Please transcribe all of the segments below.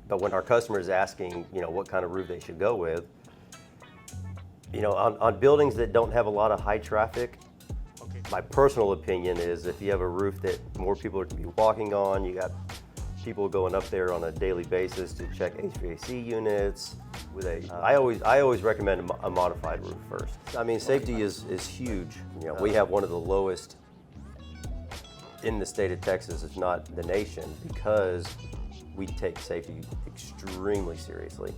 But when our customer is asking, what kind of roof they should go with, on buildings that don't have a lot of high traffic, Okay. my personal opinion is if you have a roof that more people are going to be walking on, you got people going up there on a daily basis to check HVAC units. I always recommend a modified roof first. I mean, safety is huge. We have one of the lowest in the state of Texas, if not the nation, because we take safety extremely seriously.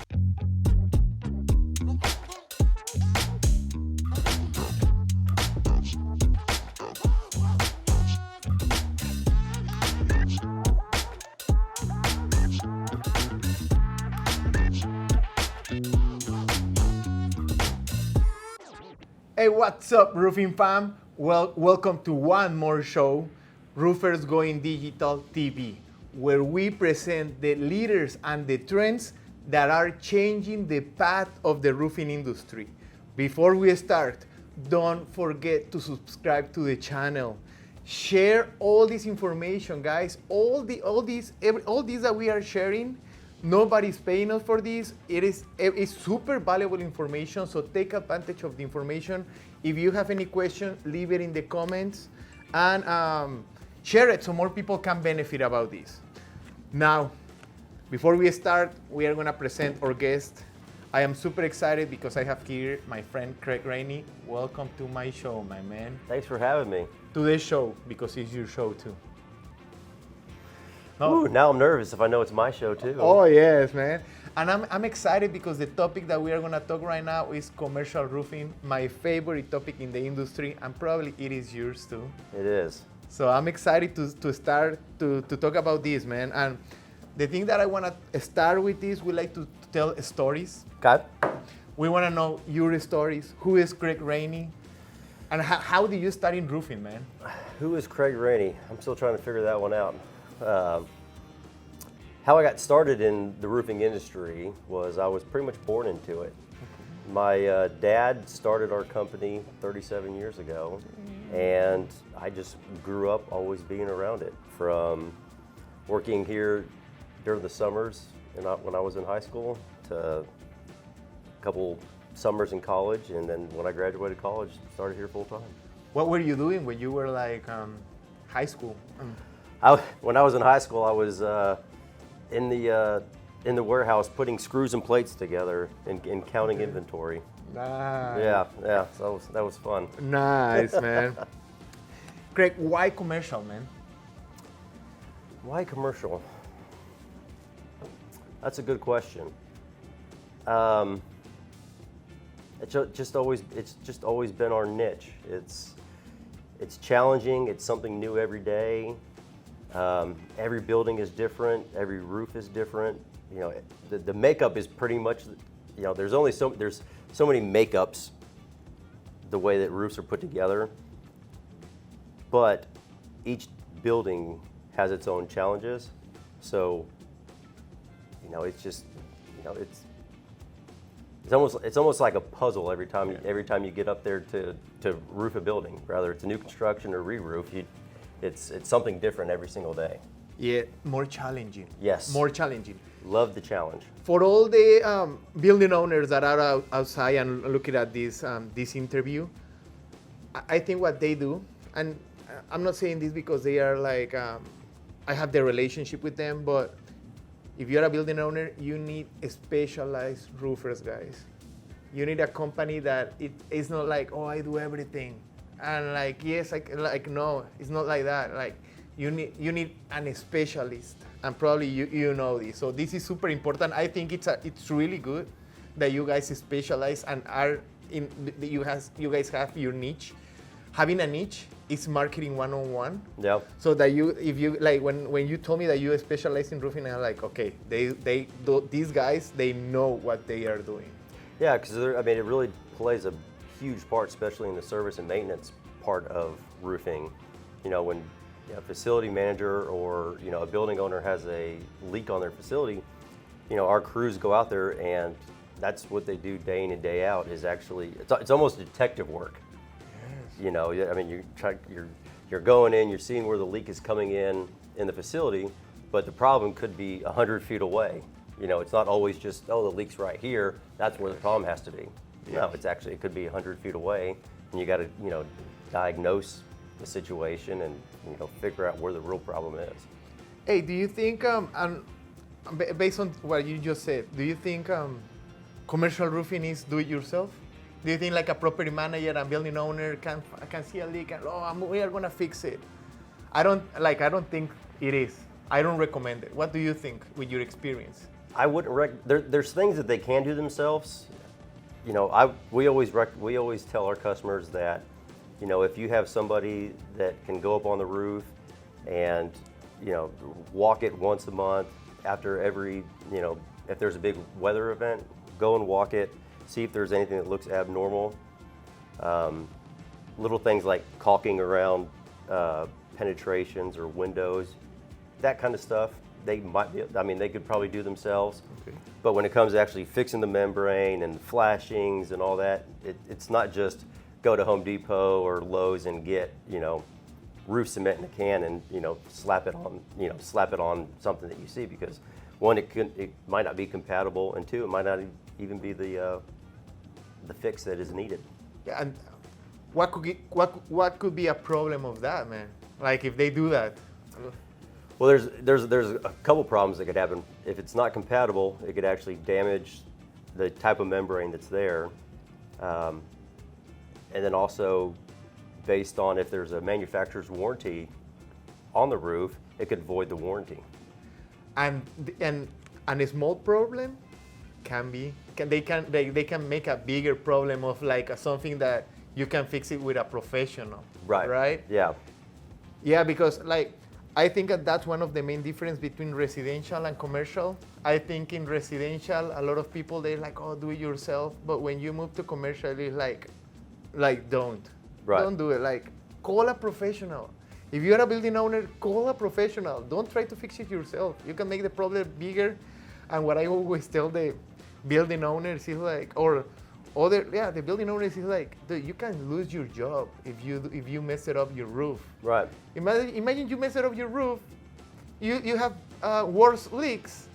Hey, what's up, roofing fam? Welcome to one more show, Roofers Going Digital TV, where we present the leaders and the trends that are changing the path of the roofing industry. Before we start, don't forget to subscribe to the channel. Share all this information, guys. All these that we are sharing, nobody's paying us for this. It's super valuable information, so take advantage of the information. If you have any question, leave it in the comments and share it so more people can benefit about this. Now, before we start, we are gonna present our guest. I am super excited because I have here my friend Craig Rainey. Welcome to my show, my man. Thanks for having me. To this show, because it's your show too. Ooh, now I'm nervous if I know it's my show too. Oh yes, man. And I'm excited because the topic that we are gonna talk right now is commercial roofing, my favorite topic in the industry, and probably it is yours too. It is. So I'm excited to start to talk about this, man. And the thing that I wanna start with is we like to tell stories. Okay. We wanna know your stories. Who is Craig Rainey? And how did you start in roofing, man? Who is Craig Rainey? I'm still trying to figure that one out. How I got started in the roofing industry was I was pretty much born into it. My dad started our company 37 years ago, and I just grew up always being around it, from working here during the summers and when I was in high school to a couple summers in college, and then when I graduated college, started here full time. What were you doing when you were like high school? When I was in high school, I was in the warehouse putting screws and plates together and counting inventory. Nice. Yeah. So that was fun. Nice, man. Craig, why commercial, man? Why commercial? That's a good question. It's just always been our niche. It's challenging. It's something new every day. Every building is different. Every roof is different. The makeup is pretty much. There's so many makeups. The way that roofs are put together, but each building has its own challenges. So, it's almost like a puzzle every time you get up there to roof a building, whether it's a new construction or re-roof. It's something different every single day. Yeah, more challenging. Yes. More challenging. Love the challenge. For all the building owners that are outside and looking at this interview, I think what they do, and I'm not saying this because they are like, I have the relationship with them, but if you're a building owner, you need specialized roofers, guys. You need a company that it's not like, oh, I do everything. And no, it's not like that. Like you need an specialist, and probably you know this. So this is super important. I think it's really good that you guys specialize and are in. You guys have your niche. Having a niche is marketing 101. Yeah. So that if you like when you told me that you specialize in roofing, I'm like, okay, these guys, they know what they are doing. Yeah, because it really plays a huge part, especially in the service and maintenance part of roofing. When a facility manager or a building owner has a leak on their facility, our crews go out there, and that's what they do day in and day out. Is actually it's almost detective work. Yes. You're going in, you're seeing where the leak is coming in the facility, but the problem could be 100 feet away. You know, it's not always just, oh, the leak's right here, that's where the problem has to be. No, it's actually, it could be 100 feet away, and you got to, you know, diagnose the situation and, you know, figure out where the real problem is. Hey, do you think, based on what you just said, do you think commercial roofing is do-it-yourself? Do you think like a property manager and building owner can see a leak and, we are gonna fix it? I don't think it is. I don't recommend it. What do you think with your experience? I wouldn't there's things that they can do themselves. You know, we always tell our customers that, you know, if you have somebody that can go up on the roof and, you know, walk it once a month after every, you know, if there's a big weather event, go and walk it, see if there's anything that looks abnormal. Little things like caulking around penetrations or windows, that kind of stuff, they could probably do themselves. Okay. But when it comes to actually fixing the membrane and flashings and all that, it's not just go to Home Depot or Lowe's and get, you know, roof cement in a can and, you know, slap it on something that you see, because one, it might not be compatible, and two, it might not even be the fix that is needed. Yeah, and what could be a problem of that, man? Like if they do that. Well, there's a couple problems that could happen. If it's not compatible, it could actually damage the type of membrane that's there. And then also, based on if there's a manufacturer's warranty on the roof, it could void the warranty. And a small problem they can make a bigger problem of like something that you can fix it with a professional. Right. Right? Yeah. Yeah, because like I think that's one of the main difference between residential and commercial. I think in residential, a lot of people, they're like, oh, do it yourself. But when you move to commercial, it's like don't. Right. Don't do it. Like, call a professional. If you're a building owner, call a professional. Don't try to fix it yourself. You can make the problem bigger. And what I always tell the building owners is like, the building owners is like, dude, you can lose your job if you mess it up your roof. Right. Imagine you mess it up your roof, you have worse leaks,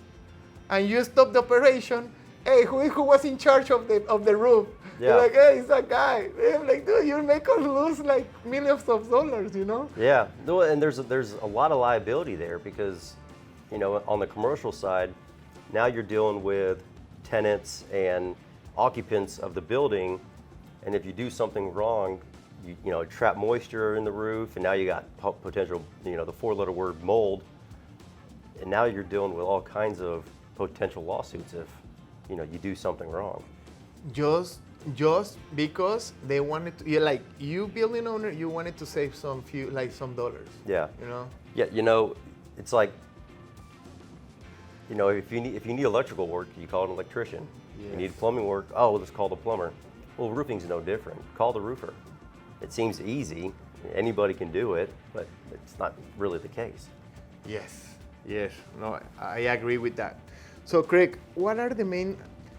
and you stop the operation. Hey, who was in charge of the roof? Yeah. You're like, hey, it's that guy. I'm like, dude, you'll make us lose like millions of dollars, you know? Yeah. No, and there's a lot of liability there, because, you know, on the commercial side, now you're dealing with tenants and occupants of the building, and if you do something wrong, you know, trap moisture in the roof, and now you got potential, you know, the 4-letter word mold, and now you're dealing with all kinds of potential lawsuits if, you know, you do something wrong. Just because they wanted to, like you building owner, you wanted to save some dollars. Yeah. You know. Yeah, you know, it's like, you know, if you need electrical work, you call an electrician. Yes. You need plumbing work, oh, let's call the plumber. Well, roofing's no different. Call the roofer. It seems easy, anybody can do it, but it's not really the case. Yes, no, I agree with that. So Craig, what are the main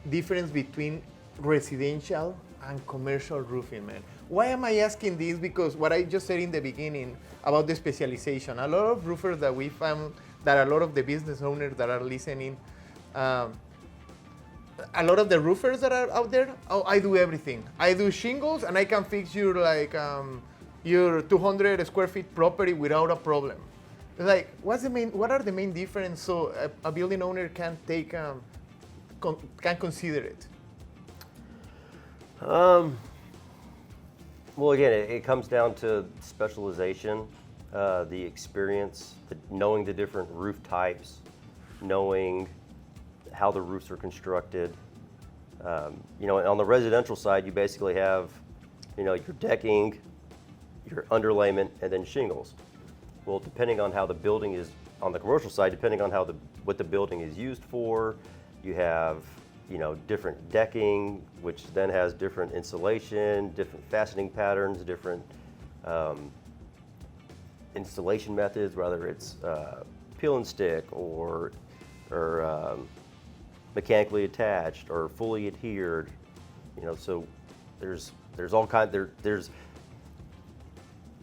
difference between residential and commercial roofing, man? Why am I asking this? Because what I just said in the beginning about the specialization, a lot of roofers that we found, that a lot of the business owners that are listening, a lot of the roofers that are out there, oh, I do everything. I do shingles and I can fix your your 200 square feet property without a problem. Like, what are the main difference so a building owner can take, can consider it? Well, again, it comes down to specialization, the experience, knowing the different roof types, knowing how the roofs are constructed. You know, on the residential side, you basically have, you know, your decking, your underlayment, and then shingles. Well, depending on how the building is, on the commercial side, depending on what the building is used for, you have, you know, different decking, which then has different insulation, different fastening patterns, different installation methods, whether it's peel and stick or mechanically attached or fully adhered. You know, so there's all kinds. There's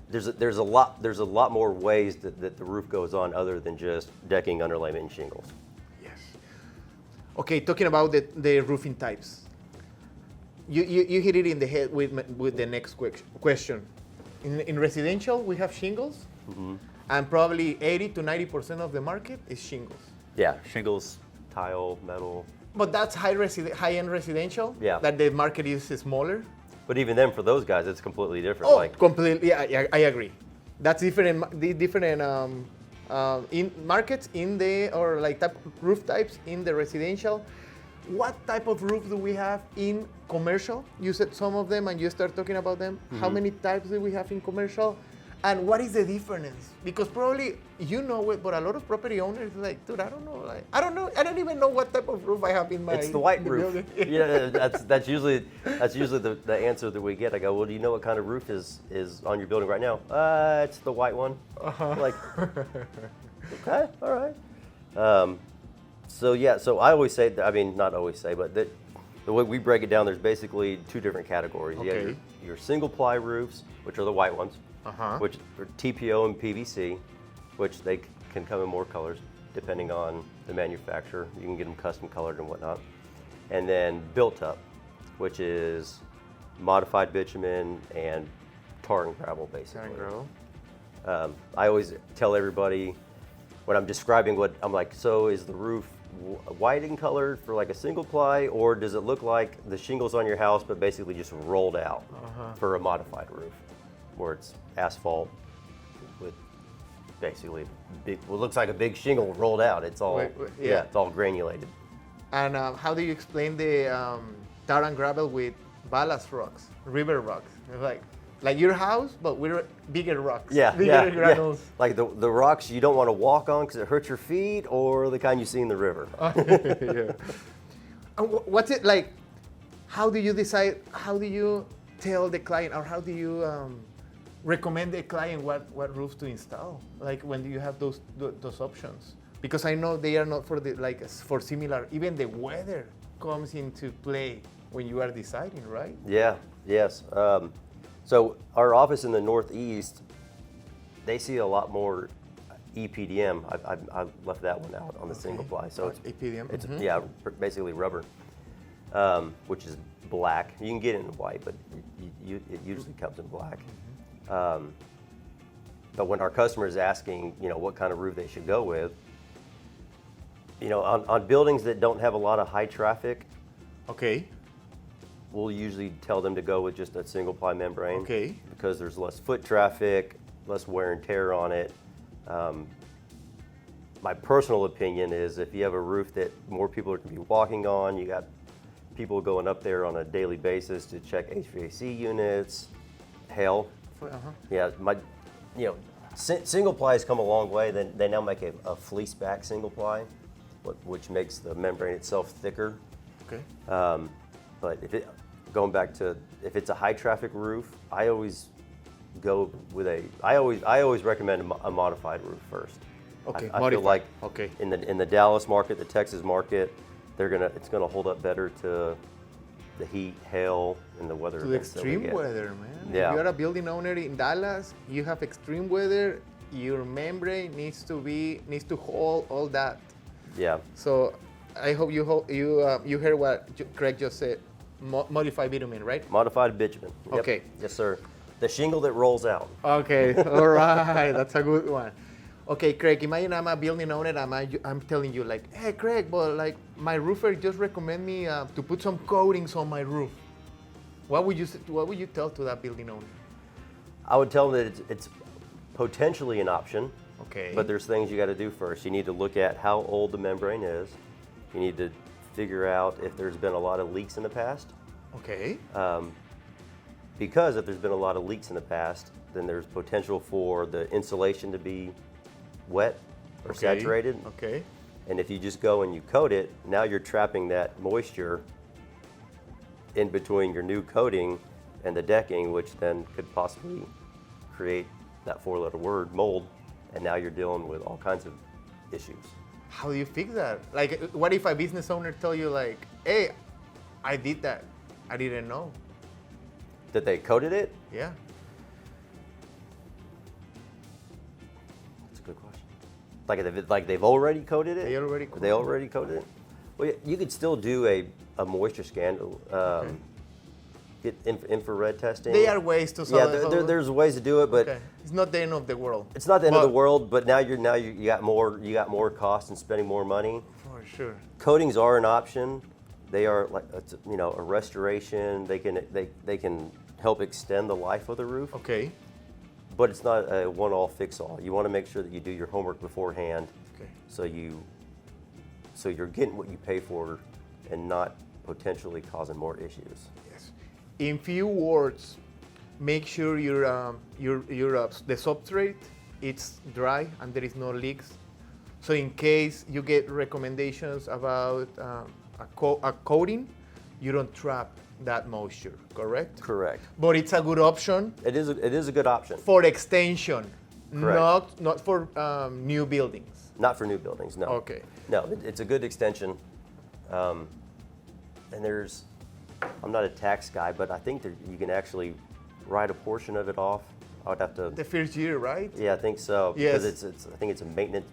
there's a lot more ways that the roof goes on other than just decking, underlayment, and shingles. Yes. Okay, talking about the roofing types. You hit it in the head with the next question. In residential, we have shingles, and probably 80 to 90% of the market is shingles. Yeah, shingles, tile, metal. But that's high-end residential. Yeah. That the market is smaller. But even then, for those guys, it's completely different. Oh, completely. Yeah, I agree. That's different. The different in markets in the or like roof types in the residential. What type of roof do we have in commercial? You said some of them, and you start talking about them. How many types do we have in commercial? And what is the difference? Because probably you know it, but a lot of property owners are like, dude, I don't know. Like, I don't even know what type of roof I have in my. It's the white roof. building. Yeah, that's usually the answer that we get. I go, well, do you know what kind of roof is on your building right now? It's the white one. Like, okay, all right. So I always say, not always say, but the way we break it down, there's basically two different categories. You have your single ply roofs, which are the white ones, which are TPO and PVC, which they can come in more colors depending on the manufacturer. You can get them custom colored and whatnot. And then built up, which is modified bitumen and tar and gravel, basically. Tar and gravel. I always tell everybody when I'm describing what I'm like, so is the roof white in color for like a single ply, or does it look like the shingles on your house but basically just rolled out for a modified roof, where it's asphalt with basically what looks like a big shingle rolled out. It's all it's all granulated. And how do you explain the tar and gravel with ballast rocks, river rocks? It's like your house, but with bigger rocks. Bigger granules. Like the rocks you don't want to walk on because it hurts your feet, or the kind you see in the river. Yeah. And what's it like? How do you decide? How do you tell the client, or how do you recommend the client what roofs to install? Like when do you have those options? Because I know they are not for similar. Even the weather comes into play when you are deciding, right? Yeah. Yes. So our office in the Northeast, they see a lot more EPDM. I left that one out on the single ply. So it's EPDM. It's basically rubber, which is black. You can get it in white, but it usually comes in black. But when our customer is asking, what kind of roof they should go with, on buildings that don't have a lot of high traffic, we'll usually tell them to go with just a single ply membrane. Because there's less foot traffic, less wear and tear on it. My personal opinion is if you have a roof that more people are going to be walking on, you got people going up there on a daily basis to check HVAC units, hail. Yeah, single ply has come a long way. They now make a fleece back single ply, which makes the membrane itself thicker. But if it's a high traffic roof, I always go with I always recommend a modified roof first. I feel like in the Dallas market, the Texas market, it's gonna hold up better to the heat, hail, and the weather. To the extreme weather, man. Yeah. If you're a building owner in Dallas, you have extreme weather. Your membrane needs to hold all that. Yeah. So I hope you heard what Craig just said. Modified bitumen, right? Modified bitumen. Yep. Okay. Yes, sir. The shingle that rolls out. Okay. All right. That's a good one. Okay, Craig. Imagine I'm a building owner. I'm telling you, like, hey, Craig, but like my roofer just recommend me to put some coatings on my roof. What would you tell to that building owner? I would tell them that it's potentially an option. Okay. But there's things you got to do first. You need to look at how old the membrane is. You need to figure out if there's been a lot of leaks in the past. Okay. Because if there's been a lot of leaks in the past, then there's potential for the insulation to be wet or saturated. Okay. And if you just go and you coat it, now you're trapping that moisture in between your new coating and the decking, which then could possibly create that four-letter word, mold, and now you're dealing with all kinds of issues. How do you fix that? Like, what if a business owner tell you like, hey, I did that, I didn't know. That they coated it? Yeah. Like they've already coated it? They already coated They already coated it? Well, you could still do a moisture scan, get infrared testing. There are ways to solve it. There's ways to do it, but it's not the end of the world. it's not the end of the world. But now you got more cost and spending more money. For sure. Coatings are an option. They are like a restoration. They can help extend the life of the roof. Okay. But it's not a one-all fix-all. You want to make sure that you do your homework beforehand. Okay. So you're getting what you pay for, and not potentially causing more issues. Yes. In few words, make sure the substrate it's dry and there is no leaks. So in case you get recommendations about a coating, you don't trap that moisture, correct? Correct. But it's a good option It is a good option. for extension, Correct. not for new buildings. Not for new buildings, no. Okay. No, it's a good extension. And I'm not a tax guy, but I think you can actually write a portion of it off. I would have to. The first year, right? Yeah, I think so. Yes. Because I think it's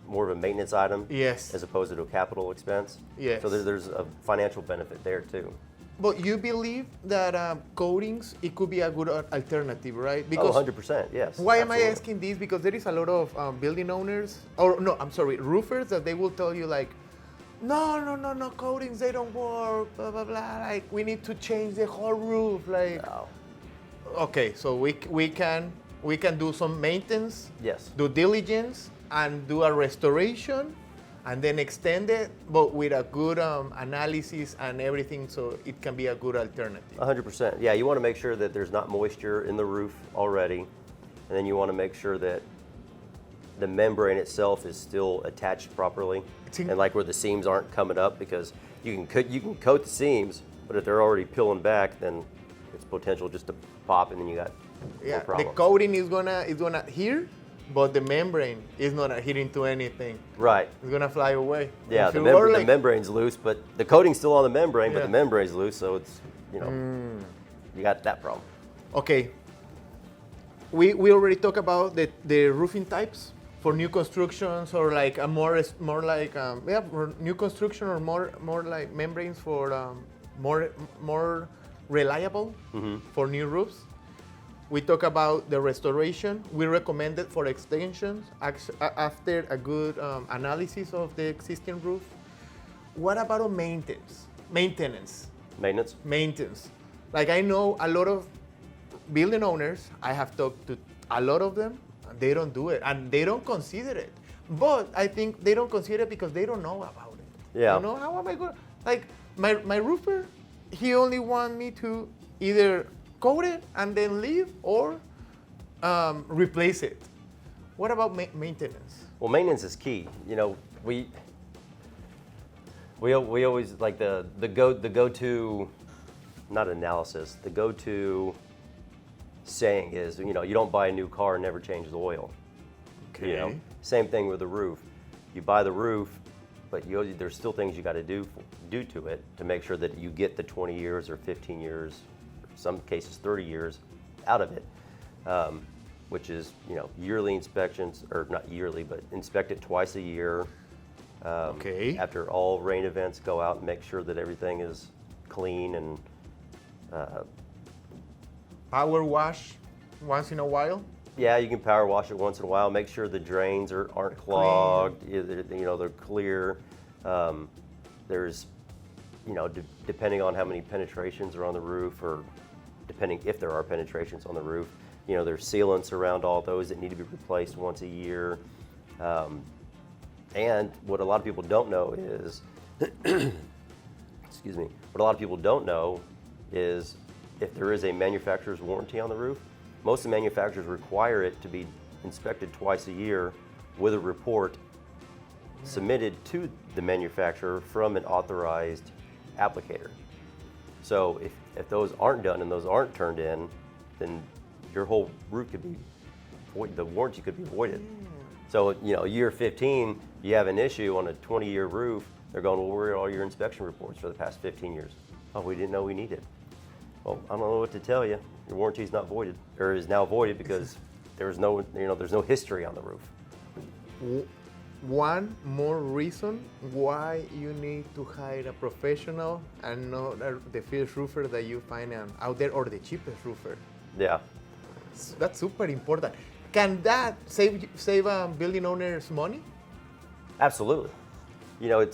more of a maintenance item. Yes. As opposed to a capital expense. Yes. So there's a financial benefit there too. But you believe that coatings, it could be a good alternative, right? Oh, 100%, yes. Why am I absolutely. asking this? Because there is a lot of building owners, or no, I'm sorry, roofers that they will tell you like, no, coatings, they don't work, blah, blah, blah. Like, we need to change the whole roof. Like, No. okay, so we can do some maintenance, Yes. due diligence, and do a restoration, and then extend it, but with a good analysis and everything, so it can be a good alternative. 100%. Yeah, you want to make sure that there's not moisture in the roof already, and then you want to make sure that the membrane itself is still attached properly, and like where the seams aren't coming up, because you can coat the seams, but if they're already peeling back, then it's potential just to pop, and then you got more The problems. coating is gonna adhere, but the membrane is not adhering to anything. Right. It's gonna fly away. Yeah, If the you were the like- membrane's loose, but the coating's still on the membrane, but Yeah. the membrane's loose, so it's you got that problem. Okay. We already talked about the roofing types for new constructions, or like a more like for new construction, or more like membranes for more reliable for new roofs. We talk about the restoration. We recommend it for extensions after a good analysis of the existing roof. What about maintenance? Maintenance. Maintenance. Like, I know a lot of building owners, I have talked to a lot of them, they don't do it and they don't consider it. But I think they don't consider it because they don't know about it. Yeah. You know, how am I going? Like, my roofer, he only want me to either coat it and then leave, or replace it. What about maintenance? Well, maintenance is key. You know, we always like the go-to, not analysis, the go-to saying is, you know, you don't buy a new car and never change the oil. Okay. You know, same thing with the roof. You buy the roof, but there's still things you got to do to it to make sure that you get the 20 years or 15 years, or some cases 30 years out of it, which is, you know, yearly inspections, or not yearly, but inspect it twice a year. Okay. After all rain events, go out and make sure that everything is clean and Power wash once in a while? yeah, you can power wash it once in a while. Make sure the drains aren't clogged. They're clear. There's, you know, depending on how many penetrations are on the roof, or depending if there are penetrations on the roof, you know, there's sealants around all those that need to be replaced once a year. And what a lot of people don't know is, excuse me, what a lot of people don't know is if there is a manufacturer's warranty on the roof, most of the manufacturers require it to be inspected twice a year with a report submitted to the manufacturer from an authorized applicator. So if those aren't done and those aren't turned in, then your whole roof could be void, the warranty could be voided. So, you know, year 15, you have an issue on a 20-year roof, they're going, well, where are all your inspection reports for the past 15 years? Oh, we didn't know we needed. Well, I don't know what to tell you. Your warranty is not voided, or is now voided because there's no history on the roof. one more reason why you need to hire a professional and not the first roofer that you find out there or the cheapest roofer. Yeah. That's super important. Can that save building owners money? Absolutely. You know,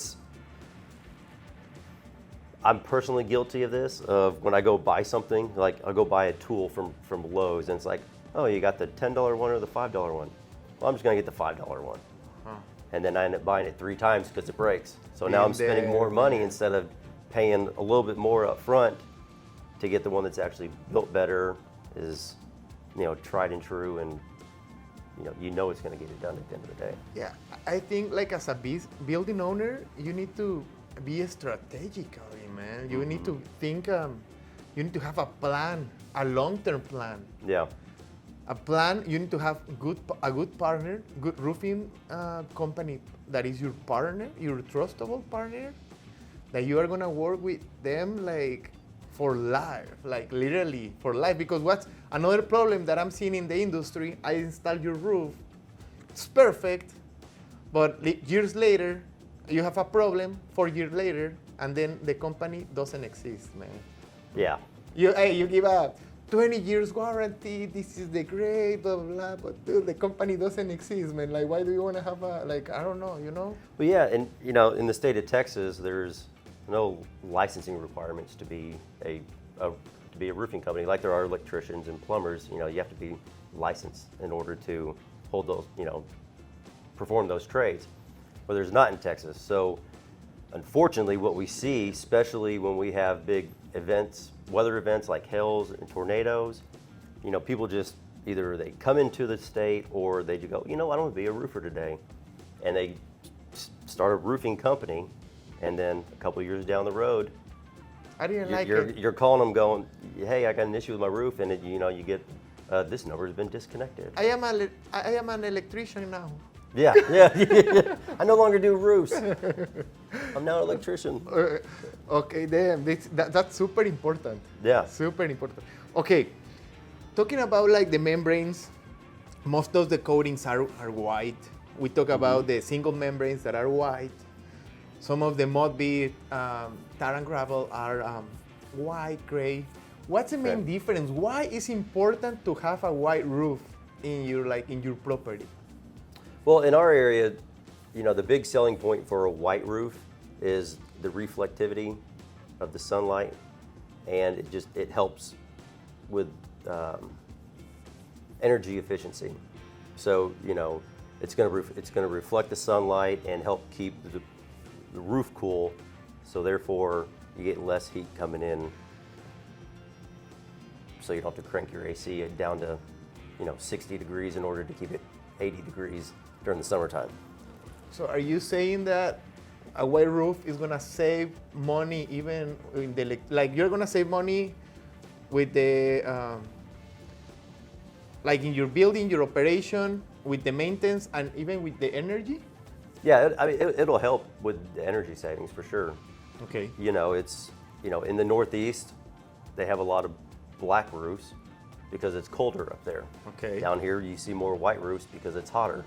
I'm personally guilty of this, of when I go buy something, like I'll go buy a tool from Lowe's and it's like, oh, you got the $10 one or the $5 one? Well, I'm just gonna get the $5 one. And then I end up buying it 3 times because it breaks. So now I'm spending more money instead of paying a little bit more up front to get the one that's actually built better, is, you know, tried and true, and you know it's gonna get it done at the end of the day. Yeah, I think like as a building owner, you need to be strategically, man. You need to think, you need to have a plan, a long-term plan. Yeah. A plan, you need to have a good partner, good roofing company that is your partner, your trustable partner, that you are gonna work with them like for life, like literally for life. Because what's another problem that I'm seeing in the industry, I install your roof, it's perfect, but years later, you have a problem 4 years later, and then the company doesn't exist, man. Yeah. You give a 20 years warranty, this is the great, blah, blah, blah, but dude, the company doesn't exist, man. Like, why do you want to have a, like, I don't know, you know? Well, yeah, and in the state of Texas, there's no licensing requirements to be a roofing company. Like there are electricians and plumbers, you have to be licensed in order to hold those, perform those trades. But there's not in Texas. So unfortunately, what we see, especially when we have big events, weather events like hails and tornadoes, people just either they come into the state or they just go, I don't want to be a roofer today. And they start a roofing company, and then a couple of years down the road, I didn't like it. You're calling them going, hey, I got an issue with my roof, and you get, this number has been disconnected. I am an electrician now. Yeah. I no longer do roofs. I'm now an electrician. Okay, damn, that's super important. Yeah. Super important. Okay, talking about like the membranes, most of the coatings are white. We talk about the single membranes that are white. Some of the mud bead, tar and gravel are white, gray. What's the main difference? Why is it important to have a white roof in your property? Well, in our area, the big selling point for a white roof is the reflectivity of the sunlight, and it helps with energy efficiency. So it's going to reflect the sunlight and help keep the roof cool. So therefore, you get less heat coming in. So you don't have to crank your AC down to 60 degrees in order to keep it 80 degrees during the summertime. So are you saying that a white roof is gonna save money even in you're gonna save money with the like in your building, your operation, with the maintenance, and even with the energy? Yeah, it'll help with the energy savings for sure. Okay. It's in the Northeast, they have a lot of black roofs because it's colder up there. Okay. Down here, you see more white roofs because it's hotter.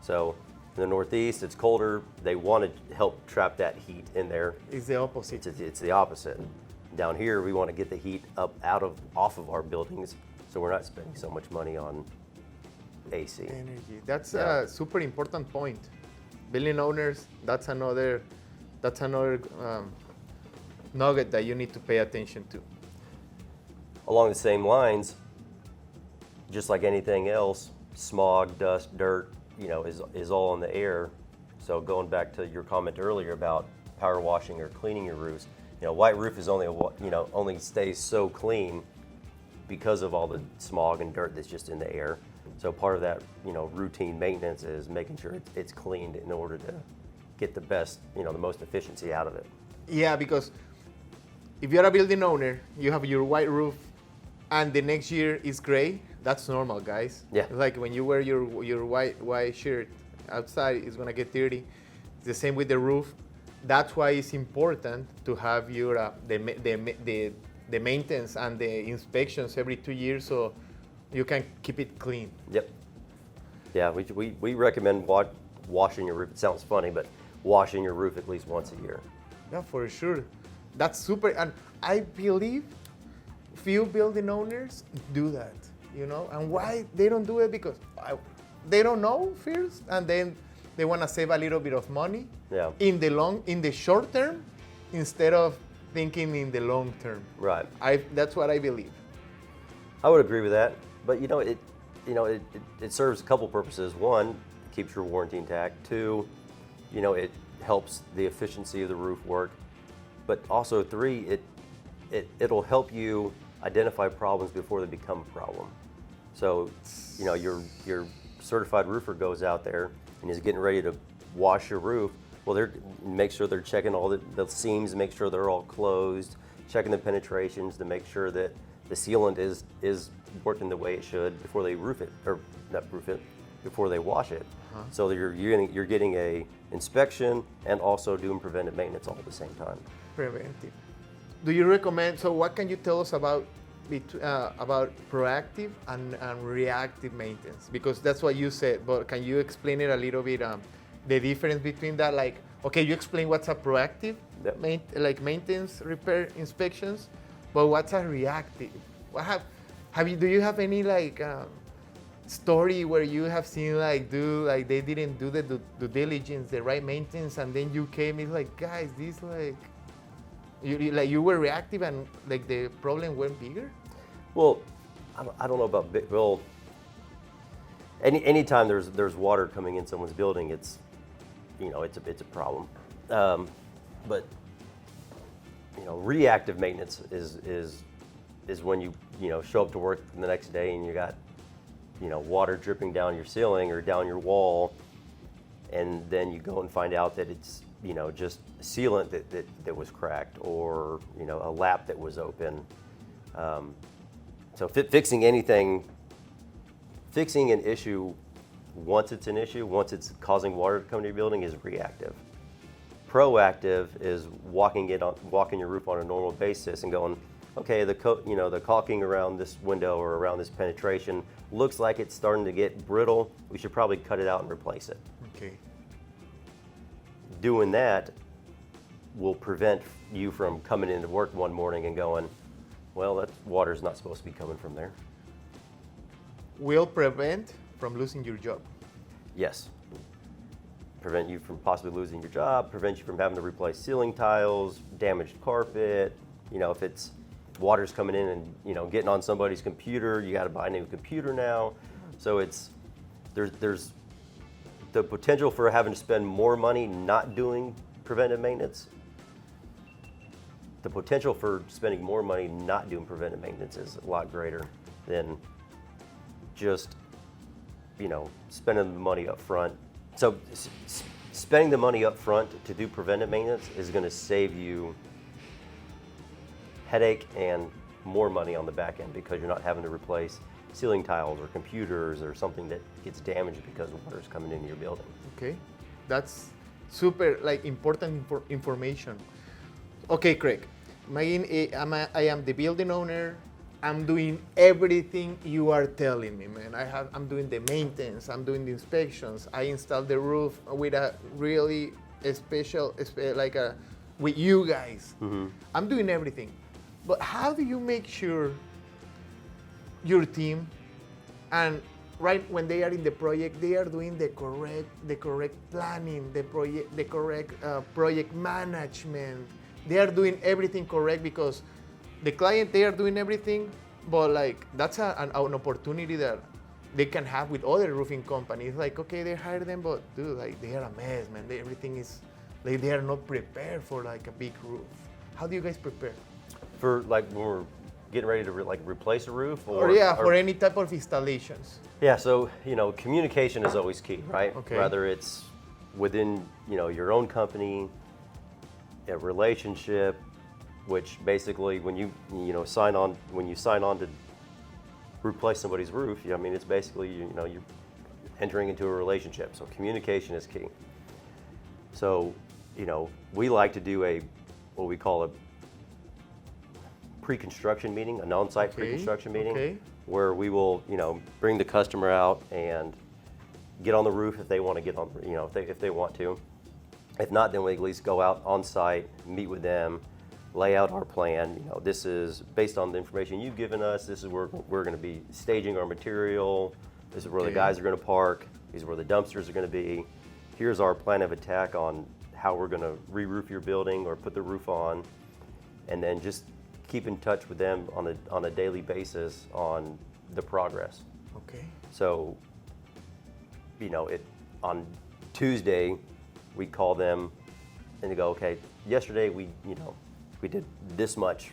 So in the Northeast, it's colder. They want to help trap that heat in there. It's the opposite. It's the opposite. Down here, we want to get the heat off of our buildings, so we're not spending so much money on AC. Energy. That's a super important point. Building owners, that's another nugget that you need to pay attention to. Along the same lines, just like anything else, smog, dust, dirt, is all in the air. So going back to your comment earlier about power washing or cleaning your roofs, white roof is only stays so clean because of all the smog and dirt that's just in the air. So part of that, routine maintenance is making sure it's cleaned in order to get the best, the most efficiency out of it. Yeah, because if you're a building owner, you have your white roof, and the next year is gray. That's normal, guys. Yeah. Like when you wear your white shirt outside, it's gonna get dirty. It's the same with the roof. That's why it's important to have your the maintenance and the inspections every 2 years, so you can keep it clean. Yep. Yeah, we recommend washing your roof. It sounds funny, but washing your roof at least once a year. Yeah, for sure. That's super. And I believe few building owners do that, And why they don't do it? Because they don't know first, and then they want to save a little bit of money in the short term instead of thinking in the long term. Right. That's what I believe. I would agree with that, but it serves a couple purposes. One, keeps your warranty intact. Two, it helps the efficiency of the roof work. But also three, it'll help you identify problems before they become a problem. So, your certified roofer goes out there and is getting ready to wash your roof. Well, make sure they're checking all the seams, make sure they're all closed, checking the penetrations to make sure that the sealant is working the way it should before they before they wash it. So that you're getting a inspection and also doing preventive maintenance all at the same time. Preventive. Do you recommend? So, what can you tell us about proactive and reactive maintenance? Because that's what you said. But can you explain it a little bit? The difference between that, like, okay, you explain what's a proactive, like maintenance, repair, inspections, but what's a reactive? Do you have any story where you have seen they didn't do the due diligence, the right maintenance, and then you came, it's like, guys, this you were reactive and the problem went bigger? Well, I don't know about big. Well, anytime there's water coming in someone's building, it's a problem. But reactive maintenance is when you show up to work the next day and you got water dripping down your ceiling or down your wall, and then you go and find out that it's just sealant that was cracked, or a lap that was open. So fixing an issue once it's an issue, once it's causing water to come to your building, is reactive. Proactive is walking your roof on a normal basis and going, okay, the caulking around this window or around this penetration looks like it's starting to get brittle. We should probably cut it out and replace it. Okay. Doing that will prevent you from coming into work one morning and going, well, that water's not supposed to be coming from there. Will prevent from losing your job. Yes. Prevent you from possibly losing your job, prevent you from having to replace ceiling tiles, damaged carpet. If it's water's coming in and getting on somebody's computer, you got to buy a new computer now. So there's the potential for having to spend more money not doing preventive maintenance. The potential for spending more money not doing preventive maintenance is a lot greater than just spending the money up front. So spending the money up front to do preventive maintenance is going to save you headache and more money on the back end, because you're not having to replace ceiling tiles or computers or something that gets damaged because water's coming into your building. Okay, that's super important information. Okay, Craig, I am the building owner. I'm doing everything you are telling me, man. I'm doing the maintenance, I'm doing the inspections. I installed the roof with a really special, with you guys. Mm-hmm. I'm doing everything. But how do you make sure your team, and right when they are in the project, they are doing the correct planning, the correct project management? They are doing everything correct, because the client, they are doing everything, but that's an opportunity that they can have with other roofing companies. Okay, they hire them, but dude, they are a mess, man. Everything is, they are not prepared for a big roof. How do you guys prepare? For when we're getting ready to replace a roof, for any type of installations. Yeah, so communication is always key, right? Okay. Whether it's within your own company, a relationship, which basically when you sign on to replace somebody's roof, it's basically you're entering into a relationship. So communication is key. So we like to do what we call a pre-construction meeting, an on-site pre-construction meeting, where we will bring the customer out and get on the roof if they want to get on, if they want to. If not, then we at least go out on site, meet with them, lay out our plan. This is based on the information you've given us. This is where we're going to be staging our material. This is where the guys are going to park. These are where the dumpsters are going to be. Here's our plan of attack on how we're going to re-roof your building or put the roof on, and then just keep in touch with them on a daily basis on the progress. Okay. So, on Tuesday, we call them and they go, okay, yesterday we did this much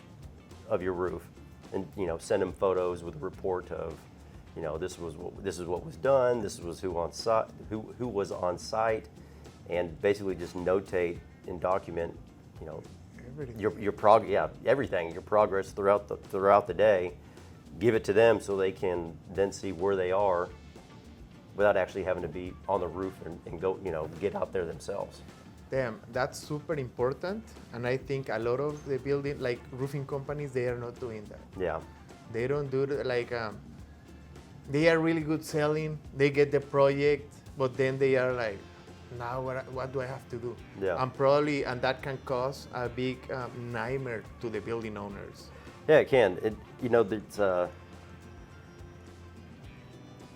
of your roof, and send them photos with a report of, this is what was done, this was who was on site, and basically just notate and document, everything, your progress throughout the day. Give it to them so they can then see where they are without actually having to be on the roof and go, get out there themselves. Damn, that's super important. And I think a lot of the building, like roofing companies, they are not doing that. Yeah. They don't do it they are really good selling, they get the project, but then they are like, now what do I have to do? Yeah. And that can cause a big nightmare to the building owners. Yeah, it can. It's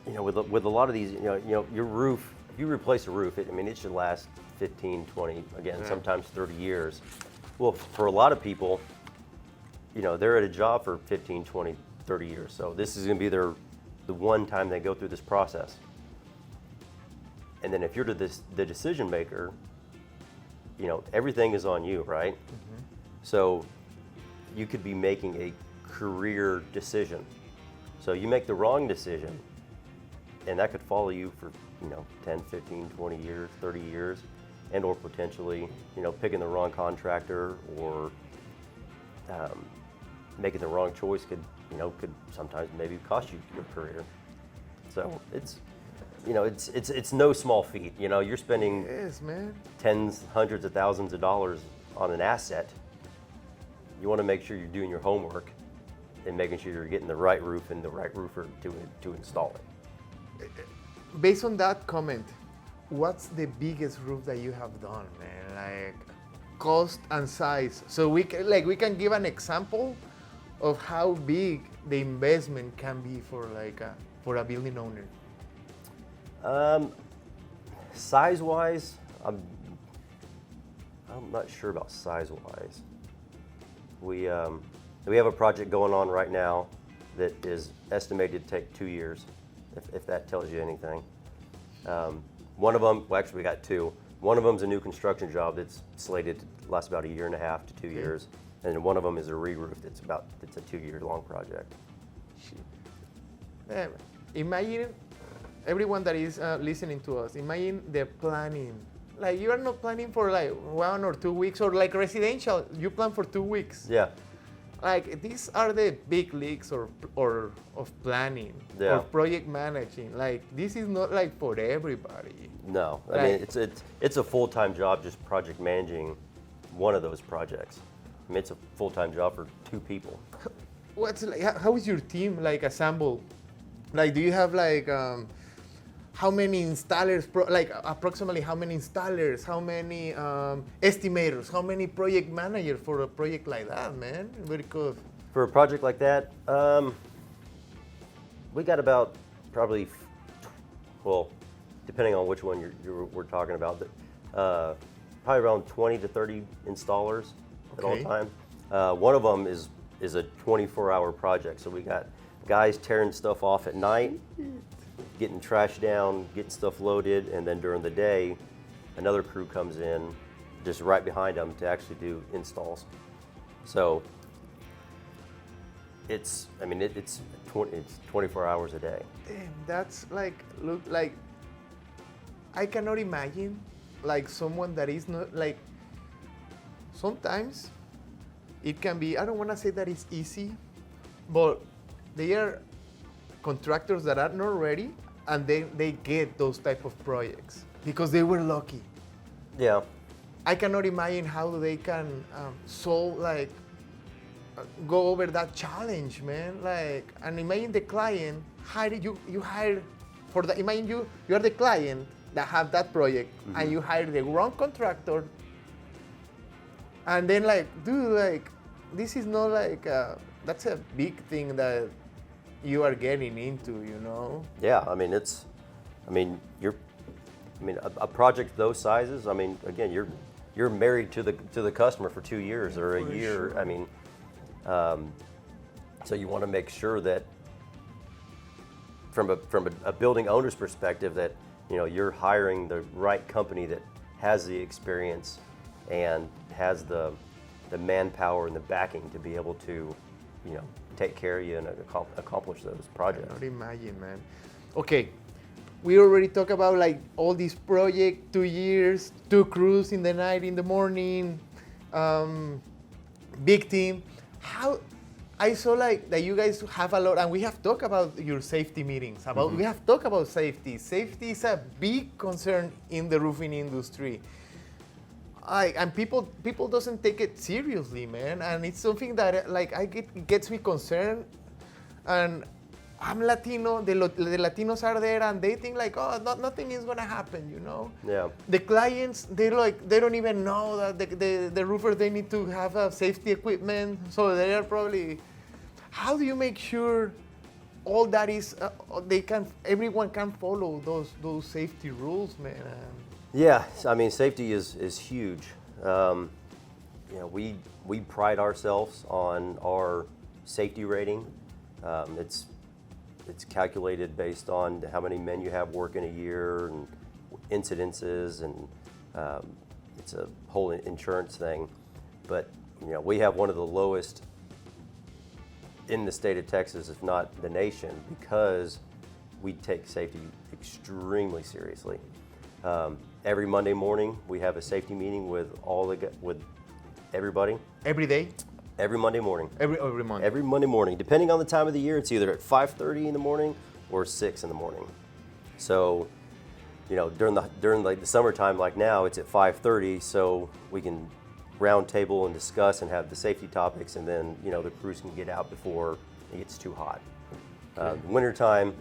with a lot of these, your roof. If you replace a roof, it should last 15, 20, again, sometimes 30 years. Well, for a lot of people, they're at a job for 15, 20, 30 years. So this is going to be the one time they go through this process. And then if you're the decision maker, everything is on you, right? Mm-hmm. So you could be making a career decision. So you make the wrong decision, and that could follow you for 10, 15, 20 years, 30 years, and or potentially picking the wrong contractor or making the wrong choice could sometimes maybe cost you your career. So it's no small feat. You're spending tens, hundreds of thousands of dollars on an asset. You want to make sure you're doing your homework and making sure you're getting the right roof and the right roofer to install it. Based on that comment, what's the biggest roof that you have done, man? Like cost and size. So we can give an example of how big the investment can be for a building owner. Size-wise, I'm not sure about size-wise. We have a project going on right now that is estimated to take 2 years, if that tells you anything. One of them, well, actually we got two. One of them is a new construction job that's slated to last about 1.5 years to 2 years, and one of them is a re-roof that's a 2-year long project. Shit. Yeah, imagine everyone that is listening to us. Imagine the planning. Like you are not planning for 1 or 2 weeks, or like residential. You plan for 2 weeks. Yeah. Like these are the big leagues or of planning or project managing. Like this is not like for everybody. No, I mean it's a full-time job just project managing one of those projects. I mean it's a full-time job for 2 people. How is your team assembled? Like do you have how many installers, approximately how many installers, how many estimators, how many project managers for a project like that, man? Very cool. For a project like that, we got about probably, depending on which one we're talking about, probably around 20 to 30 installers at all time. One of them is a 24-hour project, so we got guys tearing stuff off at night, getting trash down, getting stuff loaded, and then during the day, another crew comes in just right behind them to actually do installs. So it's 24 hours a day. Damn, that's I cannot imagine someone that is not sometimes it can be, I don't want to say that it's easy, but they are contractors that are not ready, and they get those type of projects because they were lucky. Yeah. I cannot imagine how they can go over that challenge, man. And imagine the client hired you hired for the imagine you're the client that have that project, and you hire the wrong contractor, and then like, dude, like, this is not like that's a big thing that you are getting into, you know? Yeah, I mean, a project those sizes, I mean, again, you're married to the customer for 2 years or a For year. sure. I mean, so you want to make sure that from a building owner's perspective that, you know, you're hiring the right company that has the experience and has the manpower and the backing to be able to, you know, take care of you and accomplish those projects. Cannot imagine, man. Okay, we already talked about like all these projects, 2 years, 2 crews in the night, in the morning, big team. How I saw like that you guys have a lot, and we have talked about your safety meetings. We have talked about safety. Safety is a big concern in the roofing industry. And people doesn't take it seriously, man. And it's something that like gets me concerned. And I'm Latino. The Latinos are there, and they think like, oh, nothing is gonna happen, you know. Yeah. The clients, they don't even know that the roofers, they need to have safety equipment. So they are probably. How do you make sure all that is everyone can follow those safety rules, man? Yeah, I mean, safety is huge. You know, we pride ourselves on our safety rating. It's calculated based on how many men you have working a year and incidences, and it's a whole insurance thing. But you know, we have one of the lowest in the state of Texas, if not the nation, because we take safety extremely seriously. Every Monday morning, we have a safety meeting with everybody. Every day? Every Monday morning. Every month? Every Monday morning, depending on the time of the year, it's either at 5:30 in the morning or 6 in the morning. So, you know, during like the summertime, like now, it's at 5:30, so we can round table and discuss and have the safety topics, and then, you know, the crews can get out before it gets too hot. Wintertime,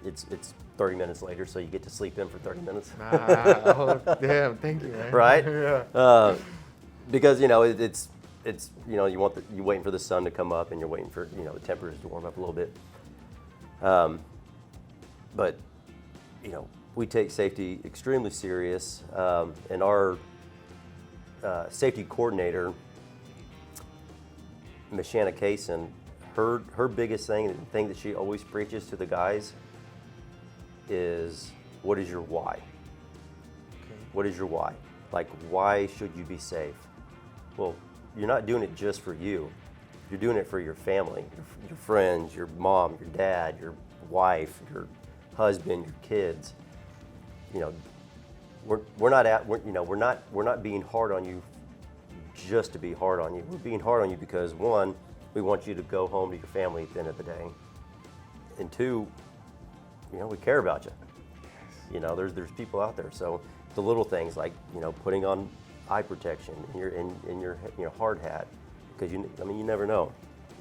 it's 30 minutes later, so you get to sleep in for 30 minutes. Damn, thank you, man. Right? Yeah. Because, you know, it's you know, you're waiting for the sun to come up, and you're waiting for, you know, the temperatures to warm up a little bit. But, you know, we take safety extremely serious, and our safety coordinator, Ms. Shanna Kaysen, her biggest thing, and the thing that she always preaches to the guys is, what is your why? Okay. What is your why? Like, why should you be safe? Well, you're not doing it just for you. You're doing it for your family, your friends, your mom, your dad, your wife, your husband, your kids. You know, we're not being hard on you just to be hard on you. We're being hard on you because, one, we want you to go home to your family at the end of the day, and two, you know, we care about you. You know, there's people out there. So the little things like, you know, putting on eye protection in your hard hat, because you never know.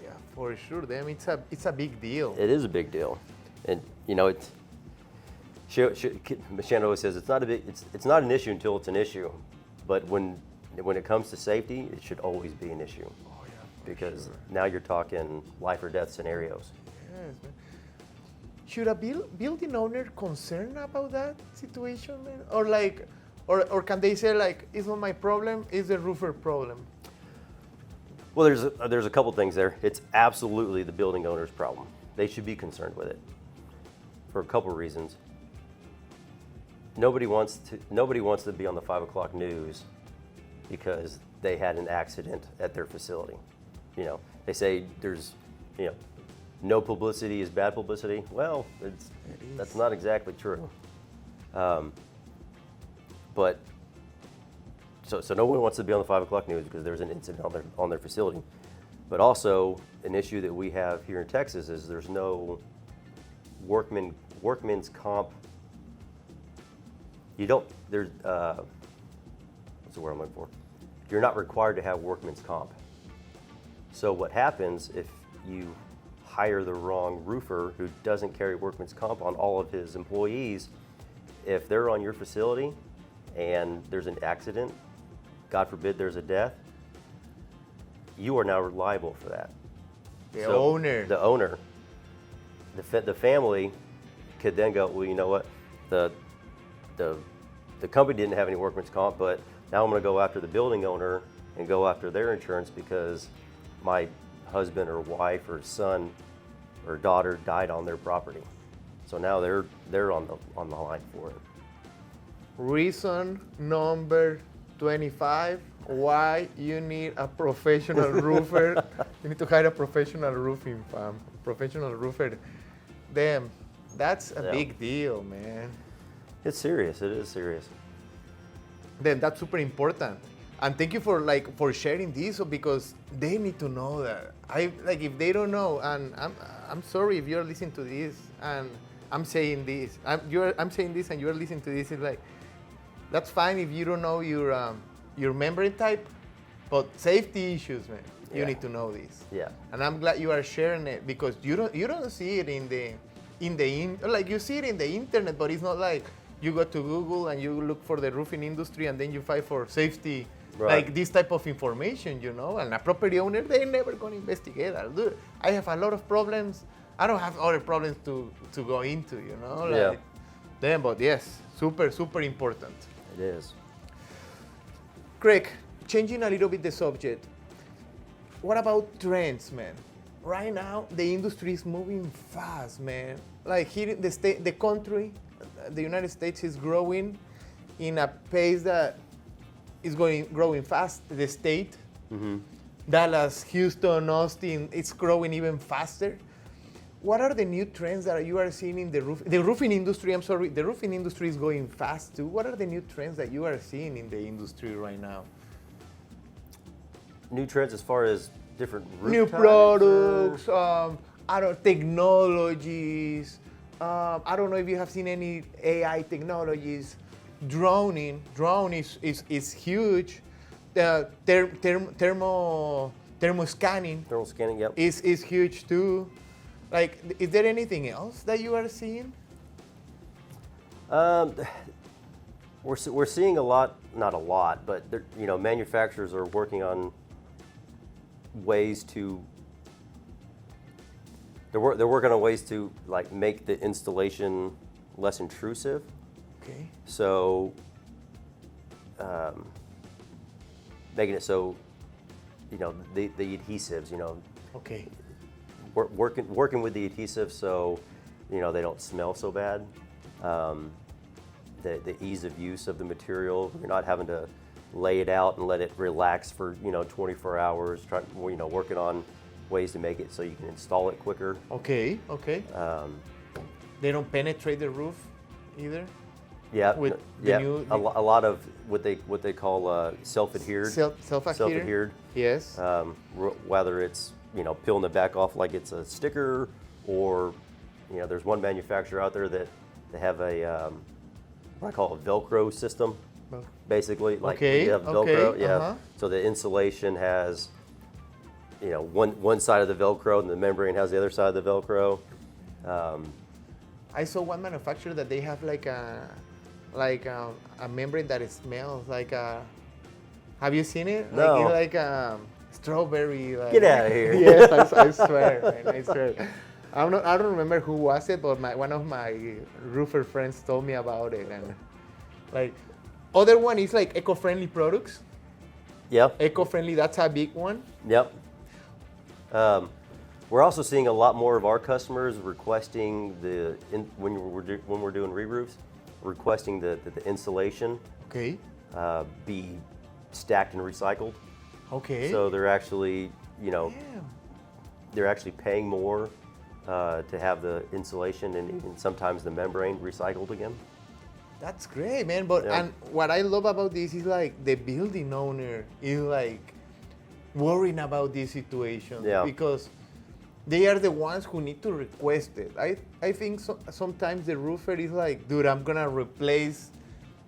Yeah, for sure. Damn, it's a big deal. It is a big deal, and you know, Shannon always says it's not an issue until it's an issue, but when it comes to safety, it should always be an issue. Oh yeah. Because now you're talking life or death scenarios. Yes, man. Should a building owner concern about that situation, man? Or can they say like, it's not my problem, it's the roofer problem? Well, there's a couple things there. It's absolutely the building owner's problem. They should be concerned with it for a couple of reasons. Nobody wants to be on the 5 o'clock news because they had an accident at their facility. You know, they say there's, you know, no publicity is bad publicity. Well, that's not exactly true. But so no one wants to be on the 5 o'clock news because there's an incident on their facility. But also an issue that we have here in Texas is there's no workman's comp. What's the word I'm looking for? You're not required to have workman's comp. So what happens if you hire the wrong roofer who doesn't carry workman's comp on all of his employees, if they're on your facility and there's an accident, God forbid there's a death, you are now liable for that. The So owner. The owner. The family could then go, well, you know what, the company didn't have any workman's comp, but now I'm going to go after the building owner and go after their insurance because my husband or wife or son or daughter died on their property. So now they're on the line for it. Reason number 25, why you need a professional roofer. You need to hire a professional roofing firm, professional roofer. Damn, that's a Yeah. big deal, man. It's serious. It is serious. Then that's super important. And thank you for sharing this because they need to know that. If they don't know, and I'm sorry if you're listening to this and I'm saying this. I'm saying this and you're listening to this. It's like that's fine if you don't know your membrane type, but safety issues, man. You Yeah. need to know this. Yeah. And I'm glad you are sharing it because you don't see it like you see it in the internet, but it's not like you go to Google and you look for the roofing industry and then you fight for safety. Right. Like this type of information, and a property owner, they're never going to investigate that. Dude, I have a lot of problems. I don't have other problems to go into, Yeah. Then, but yes, super, super important. It is. Craig, changing a little bit the subject. What about trends, man? Right now, the industry is moving fast, man. Like here in the country, the United States is growing in a pace that is growing fast. The state, Dallas, Houston, Austin, it's growing even faster. What are the new trends that you are seeing in the roofing industry? I'm sorry, the roofing industry is going fast too. What are the new trends that you are seeing in the industry right now? New trends as far as different roof New types, products, or- technologies. I don't know if you have seen any AI technologies. Drone is huge. Thermo scanning Thermal scanning, yep. is huge too. Like, is there anything else that you are seeing? We're seeing a lot, not a lot, but manufacturers are working on ways to. They're working on ways to like make the installation less intrusive. Okay. So, making it so, the adhesives, Okay. working with the adhesive so, they don't smell so bad. The ease of use of the material, you're not having to lay it out and let it relax for 24 hours. Working on ways to make it so you can install it quicker. Okay. They don't penetrate the roof either. Yeah, With the new- a lot of what they call self-adhered. Self-adhered. Self-adhered. Yes. Whether it's peeling the back off like it's a sticker, or there's one manufacturer out there that they have a what I call a Velcro system, basically. Like Okay, you have Velcro, okay, yeah. uh-huh. So the insulation has one side of the Velcro and the membrane has the other side of the Velcro. I saw one manufacturer that they have like a membrane that it smells like a. Have you seen it? No. Like strawberry. Like, Get out of here. Yes, I swear, man, I swear. I don't remember who was it, but one of my roofer friends told me about it, and like other one is like eco-friendly products. Yeah. Eco-friendly, that's a big one. Yep. We're also seeing a lot more of our customers requesting when we're doing re-roofs, requesting that the insulation Okay. be stacked and recycled. Okay. So they're actually, Damn. they're actually paying more to have the insulation and even sometimes the membrane recycled again. That's great, man. But Yeah. and what I love about this is like the building owner is like worrying about this situation Yeah. because they are the ones who need to request it. I think sometimes the roofer is like, dude, I'm gonna replace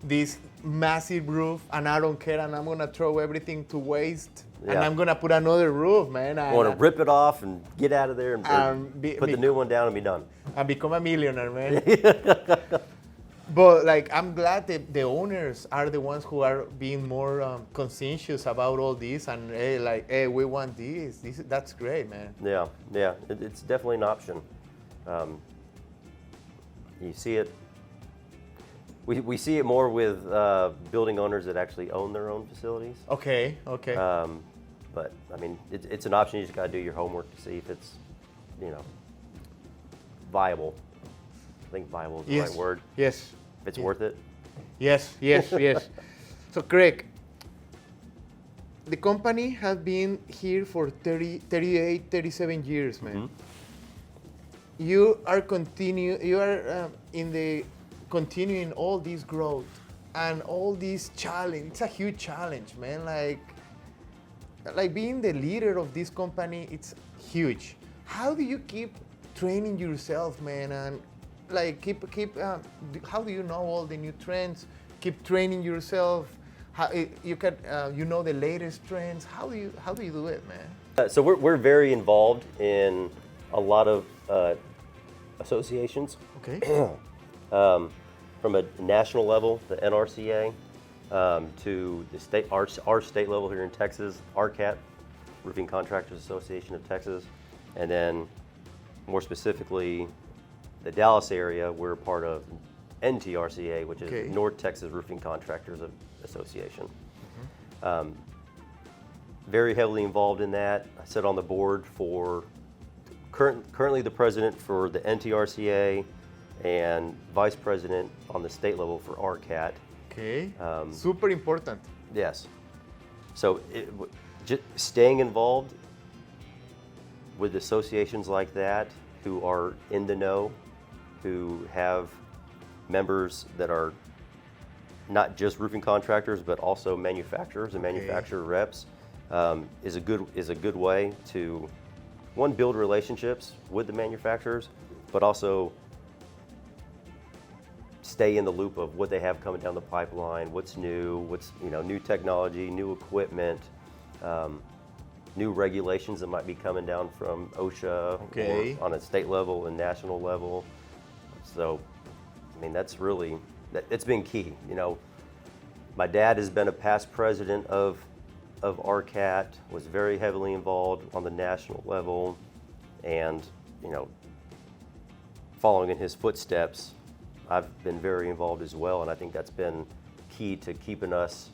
this massive roof, and I don't care, and I'm gonna throw everything to waste, and Yeah. I'm gonna put another roof, man. I want to rip it off and get out of there and put the new one down and be done. and become a millionaire, man. But like, I'm glad that the owners are the ones who are being more conscientious about all this, and hey, we want this. That's great, man. Yeah, it's definitely an option. You see it. We see it more with building owners that actually own their own facilities. Okay. But I mean, it's an option. You just got to do your homework to see if it's, viable. I think viable is the right word. Yes. If it's worth it. Yes. So, Craig, the company has been here for 38, 37 years, man. Mhm. You are continuing all this growth and all this challenge. It's a huge challenge, man. Like being the leader of this company, it's huge. How do you keep training yourself, man? And like how do you know all the new trends? Keep training yourself. How you can the latest trends. How do you do it, man? So we're very involved in a lot of associations. Okay. From a national level, the NRCA, to the state, our state level here in Texas, RCAT, Roofing Contractors Association of Texas, and then more specifically, the Dallas area, we're part of NTRCA, which is North Texas Roofing Contractors Association. Very heavily involved in that. I sit on the board for currently the president for the NTRCA and vice president on the state level for RCAT. Okay. Super important. Yes. So just staying involved with associations like that who are in the know, who have members that are not just roofing contractors but also manufacturers and manufacturer reps, is a good way to, one, build relationships with the manufacturers, but also stay in the loop of what they have coming down the pipeline, what's new, what's new technology, new equipment, new regulations that might be coming down from OSHA or on a state level and national level. So, I mean, it's been key. My dad has been a past president of RCAT, was very heavily involved on the national level, and following in his footsteps, I've been very involved as well, and I think that's been key to keeping us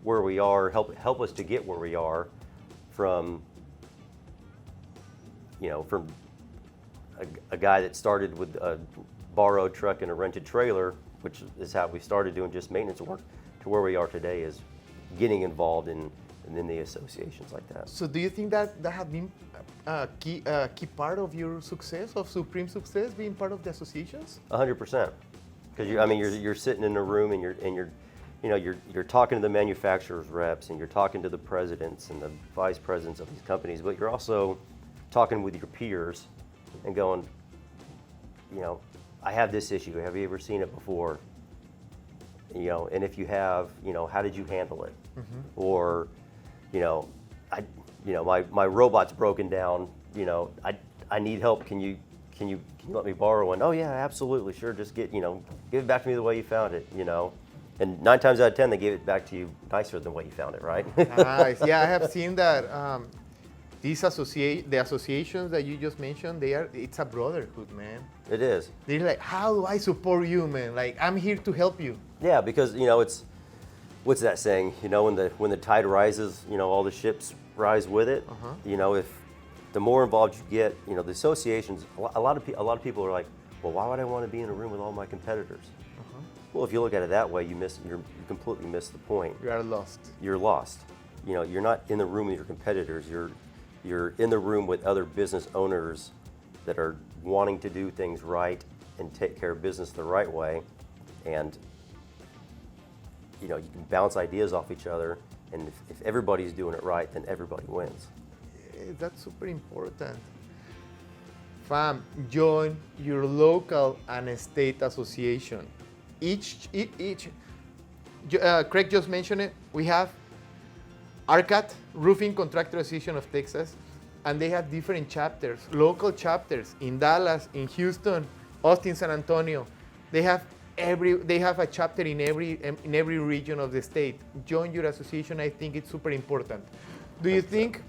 where we are, help us to get where we are from a guy that started with a borrowed truck and a rented trailer, which is how we started doing just maintenance work, to where we are today is getting involved in the associations like that. So do you think that has been a key part of your success, of Supreme success, being part of the associations? 100%. Because you're sitting in a room and you're talking to the manufacturers reps and you're talking to the presidents and the vice presidents of these companies, but you're also talking with your peers and going, I have this issue. Have you ever seen it before? And if you have, how did you handle it? Mm-hmm. Or, my robot's broken down. I need help. Can you let me borrow one? Oh yeah, absolutely, sure. Just give it back to me the way you found it. And 9 times out of 10, they give it back to you nicer than the way you found it, right? Nice. Yeah, I have seen that. The associations that you just mentioned, it's a brotherhood, man. It is. They're like, how do I support you, man? Like, I'm here to help you. Yeah, because it's, what's that saying? When the tide rises, all the ships rise with it. Uh-huh. If the more involved you get, the associations, a lot of people are like, well, why would I want to be in a room with all my competitors? Uh-huh. Well, if you look at it that way, you completely miss the point. You are lost. You're lost. You're not in the room with your competitors. You're in the room with other business owners that are wanting to do things right and take care of business the right way, and you can bounce ideas off each other, and if everybody's doing it right, then everybody wins. Yeah, that's super important. Fam, join your local and state association. Each Craig just mentioned it. We have RCAT, Roofing Contractor Association of Texas, and they have different chapters, local chapters in Dallas, in Houston, Austin, San Antonio. They have a chapter in every region of the state. Join your association. I think it's super important. Do you think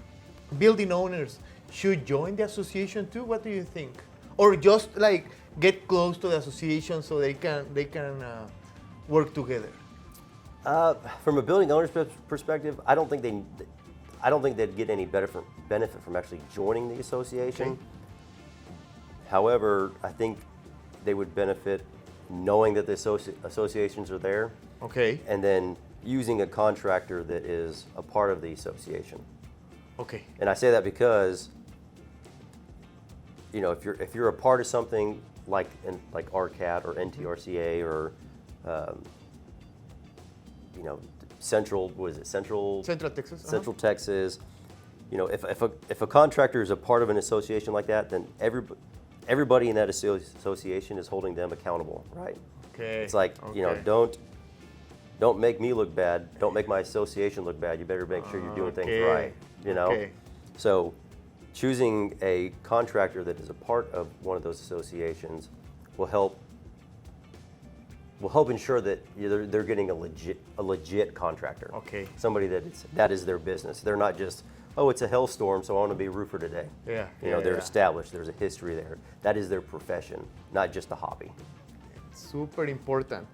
building owners should join the association too? What do you think? Or just like get close to the association so they can work together? From a building owner's perspective, I don't think they'd get any benefit from actually joining the association. Okay. However, I think they would benefit knowing that the associations are there. Okay. And then using a contractor that is a part of the association. Okay. And I say that because, if you're a part of something like RCAT or NTRCA or Central Texas. Central Texas. If a contractor is a part of an association like that, then everybody in that association is holding them accountable, right? Okay. It's like, don't make me look bad. Don't make my association look bad. You better make sure you're doing things right, Okay. So choosing a contractor that is a part of one of those associations will help ensure that they're getting a legit contractor. Okay. Somebody that is their business. They're not just, oh, it's a hailstorm, so I want to be a roofer today. Yeah. They're established. There's a history there. That is their profession, not just a hobby. Super important.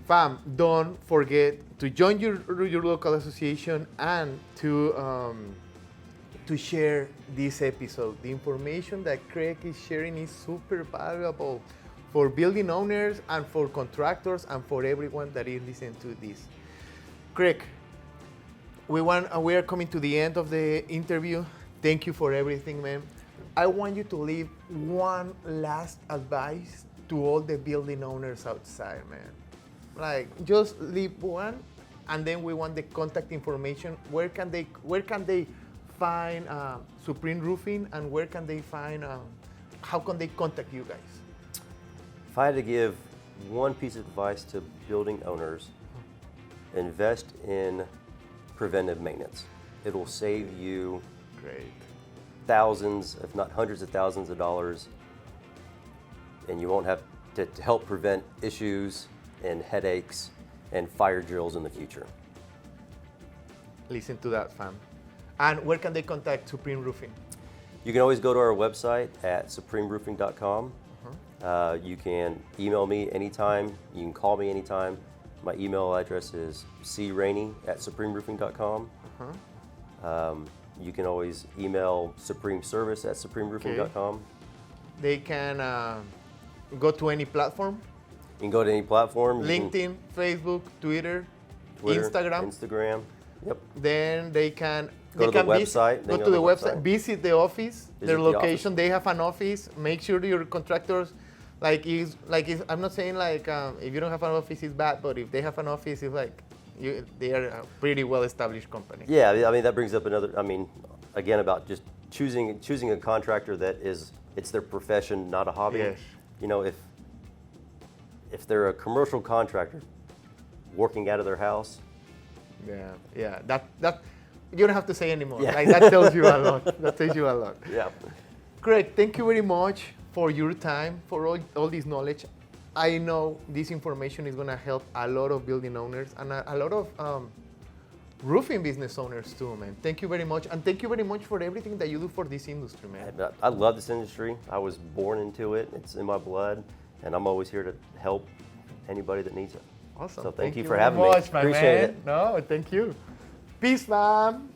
Fam, don't forget to join your local association and to share this episode. The information that Craig is sharing is super valuable for building owners and for contractors and for everyone that is listening to this. Craig, we are coming to the end of the interview. Thank you for everything, man. I want you to leave one last advice to all the building owners outside, man. Like, just leave one, and then we want the contact information. Where can they find Supreme Roofing, and where can they find? How can they contact you guys? If I had to give one piece of advice to building owners, invest in preventive maintenance. It will save you thousands, if not hundreds of thousands of dollars, and you won't have to help prevent issues and headaches and fire drills in the future. Listen to that, fam. And where can they contact Supreme Roofing? You can always go to our website at supremeroofing.com. You can email me anytime. You can call me anytime. My email address is crainey@supremeroofing.com. You can always email supremeservice@supremeroofing.com. They can go to any platform. You can go to any platform. LinkedIn, Facebook, Twitter, Instagram. Yep. Then they can go to the website. Go to the website. Visit the office, their location. The office. They have an office. Make sure your contractors, I'm not saying if you don't have an office it's bad, but if they have an office, it's like they are a pretty well-established company. Yeah, I mean that brings up another. Again, about just choosing a contractor that it's their profession, not a hobby. Yes. If they're a commercial contractor working out of their house. Yeah. That you don't have to say anymore. Yeah. That tells you a lot. That tells you a lot. Yeah. Craig, thank you very much for your time, for all this knowledge. I know this information is going to help a lot of building owners and a lot of roofing business owners too, man. Thank you very much. And thank you very much for everything that you do for this industry, man. I love this industry. I was born into it. It's in my blood. And I'm always here to help anybody that needs it. Awesome. So thank you for having me. Appreciate it. No, thank you. Peace, man.